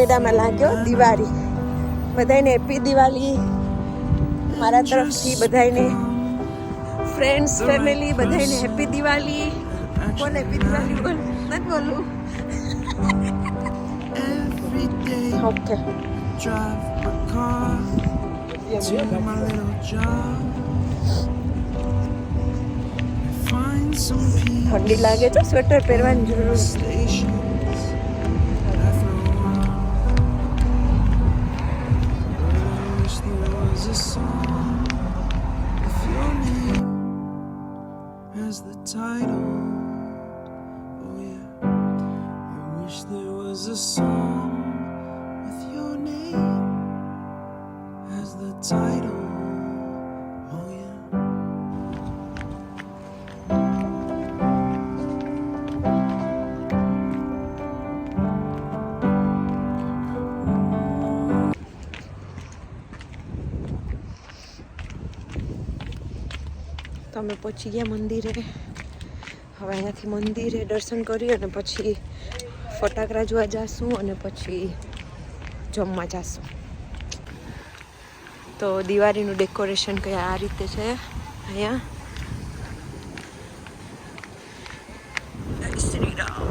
કેનેડામાં લાગ્યો દિવાળી. બધાને હેપી દિવાળી મારા તરફથી. બધાને ફ્રેન્ડ્સ ફેમિલી બધાને હેપી દિવાળી. બોલ હેપી દિવાળી બોલ. નથી બોલું. ઓકે ઠંડી લાગે છે, સ્વેટર પહેરવાની જરૂર છે. અમે પહોંચી ગયા મંદિરે. હવે અહીંયાથી મંદિરે દર્શન કરી અને પછી ફટાકડા જોવા જઈશું અને પછી જમવા જઈશું. તો દિવાળીનું ડેકોરેશન કંઈ આ રીતે છે અહીંયા. શ્રી રામ.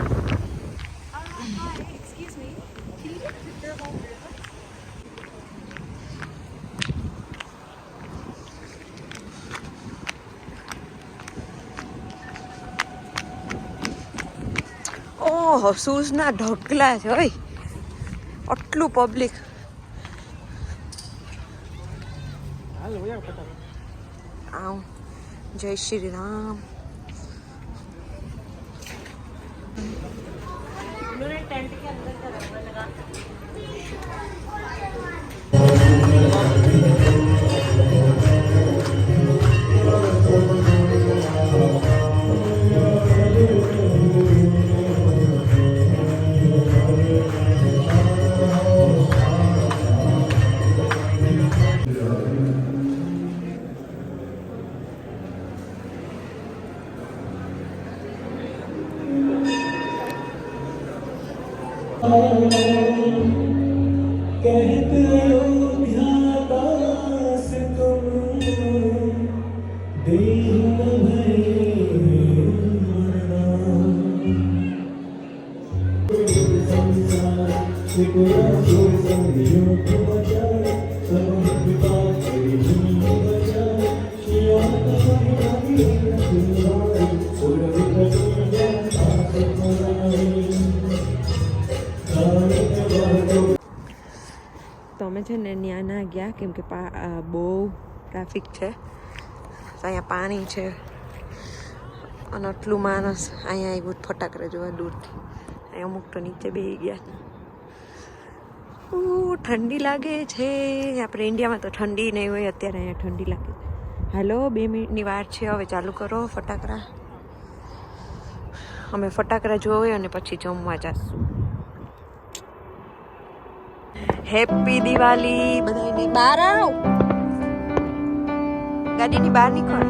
ઓહો, શૂઝના ઢગલા છે હોય. આટલું પબ્લિક. આવ જય શ્રી રામ. તો અમે છે ને ત્યાં ના ગયા કેમ કે બહુ ટ્રાફિક છે. અહીંયા પાણી છે અને આટલું માણસ અહીંયા આવ્યું ફટાકડા જોવા દૂરથી. અહીંયા અમુક તો નીચે બેસી ગયા. ઠંડી લાગે છે. આપણે ઇન્ડિયામાં તો ઠંડી નહીં હોય, અત્યારે અહીંયા ઠંડી લાગે છે. હાલો 2 મિનિટની વાર છે, હવે ચાલુ કરો ફટાકડા. અમે ફટાકડા જોઈ અને પછી જમવા જઈશું. હેપી દિવાળી બધાને. બહાર આવ, ગાડીની બહાર નીકળ.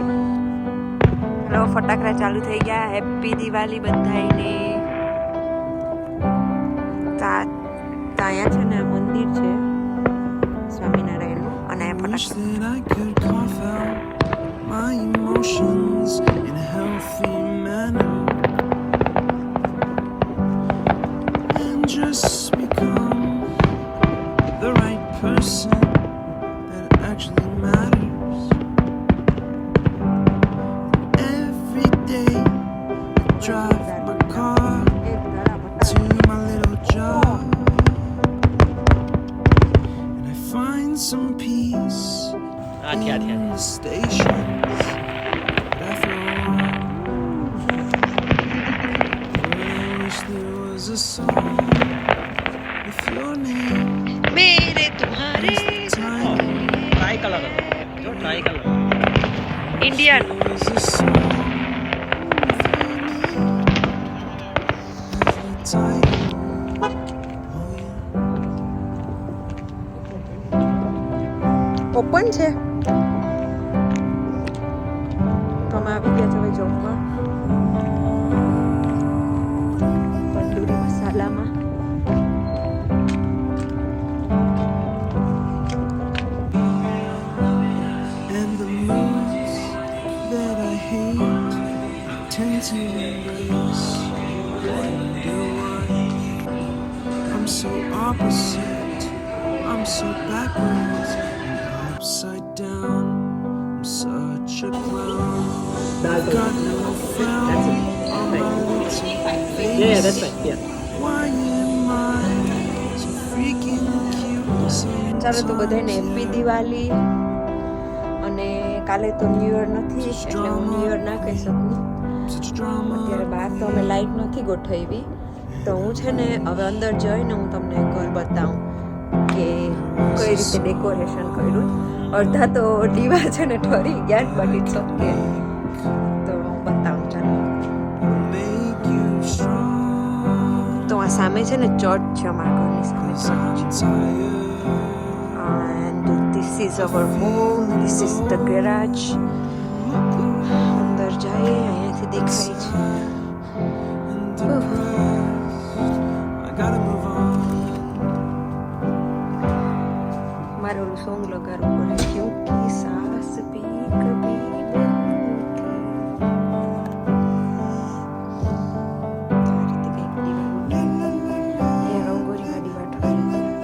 હેલો, ફટાકડા ચાલુ થઈ ગયા. હેપી દિવાળી બધાને. અહીંયા છે ને મંદિર છે સ્વામિનારાયણનું અને some peace in the stations. Wish there was a song with your name. मेरे तुम्हारे ट्राई कलर जो ट्राई कलर इंडियन ઓપન છે. તો અમે આવી ગયા છે હવે જમવા તંદૂરી મસાલામાં. opposite. I'm so backwards and upside down. I'm such a clown. I've got no frown on my little face. Yeah, that's right. Yeah. Why am I so freaking cute ચાલો તો બધાને sometimes? હેપી દિવાળી. અને કાલે તો new year નથી એટલે હું new year ના કહી શકું. Such drama. અત્યારે બહાર તો અમે લાઈટ નથી ગોઠવી, તો હું છે ને હવે અંદર જઈને હું તમને ઘર બતાવું કે કઈ રીતે ડેકોરેશન કર્યું. અડધા તો દીવા છે ને ઠરી ગયા, બટ ઇટ્સ ઓકે. તો હું બતાવું ચાલો. Make you strong. તો આ સામે છે ને ચર્ચ છે, અમારા ઘરની સામે ચર્ચ છે. Tired. And this is our home, this is the garage. અંદર જઈએ, અહીંયાથી દેખાય છે. I gotta move on. મારે ઓલું સોંગ લગાડવું પડે, ક્યોંકિ સાસ ભી કભી બનતી. તો આ રીતે કંઈક દીવા મૂકે. અહીંયા રંગોળીમાં દીવા ઠરી ગયા.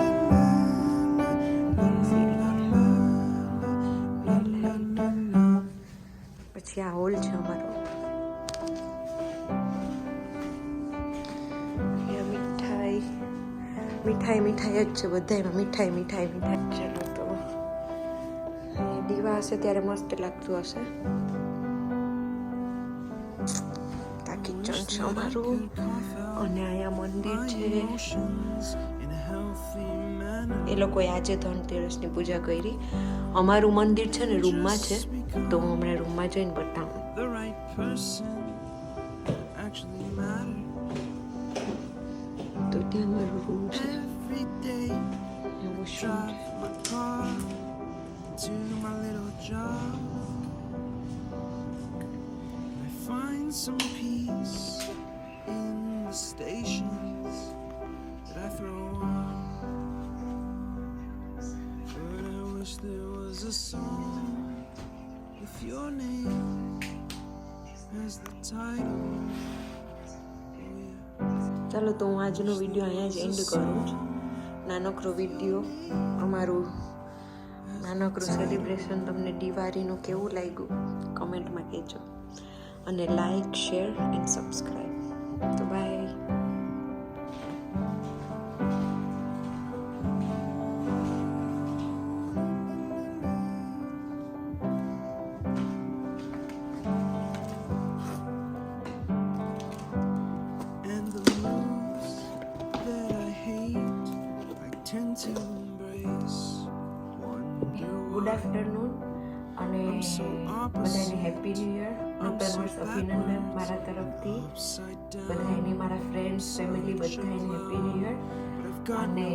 પછી આ હોલ છે અમારો. અહીંયા મીઠાઈ જ છે, બધામાં મીઠાઈ. ચાલો તો અહીંયા દીવા હશે ત્યારે મસ્ત લાગતું હશે. આ કિચન છે અમારું અને અહીંયા મંદિર છે. In a healthy manner. એ લોકોએ આજે ધનતેરસની પૂજા કરી. અમારું મંદિર છે ને રૂમમાં છે, તો હું હમણાં રૂમમાં જઈને બતાવું. The right person actually matters. તો ત્યાં મારું રૂમ છે. Every day એવું શું drive my car to my little job. I find some peace in the stations that I throw on. But I wish there was a song with your name as the title. Oh yeah. ચાલો તો હું આજનો video અહીંયા જ and કરું છું. નાનકડો video, અમારું નાનકડું સેલિબ્રેશન તમને દિવાળીનું કેવું લાગ્યું કમેન્ટમાં કહેજો. અને લાઈક, શેર એન્ડ સબસ્ક્રાઈબ. તો by. And the moves that I hate, I tend to embrace. Wonder good afternoon અને બધાને હેપી ન્યૂ યર, નૂતન વર્ષ અભિનંદન મારા તરફથી. upside down. બધાને, મારા ફ્રેન્ડ્સ, ફેમિલી બધાને હેપી ન્યૂ યર. અને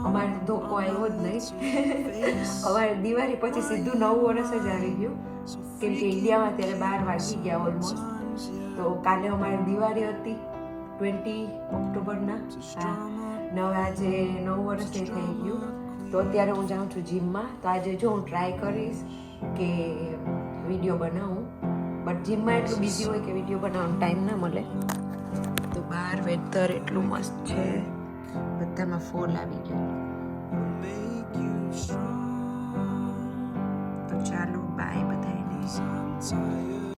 અમારે ધોકો આવ્યો જ નહીં. અમારે દિવાળી પછી સીધું નવું વર્ષ જ આવી ગયું, કેમ કે ઇન્ડિયામાં ત્યારે 12 વાગી ગયા ઓલમોસ્ટ. તો કાલે અમારે દિવાળી હતી 20 ઓક્ટોબરના. ને હવે આજે નવું વર્ષ એ થઈ ગયું. તો અત્યારે હું જાઉં છું જીમમાં. તો આજે જો હું ટ્રાય કરીશ કે વિડીયો બનાવું, બટ જીમમાં એટલું બિઝી હોય કે વિડીયો બનાવવાનો ટાઈમ ના મળે. તો બહાર વેધર એટલું મસ્ત છે, બધામાં ફોલ આવી ગયો. Make you strong. તો ચાલો બાય બધાને. I'm tired.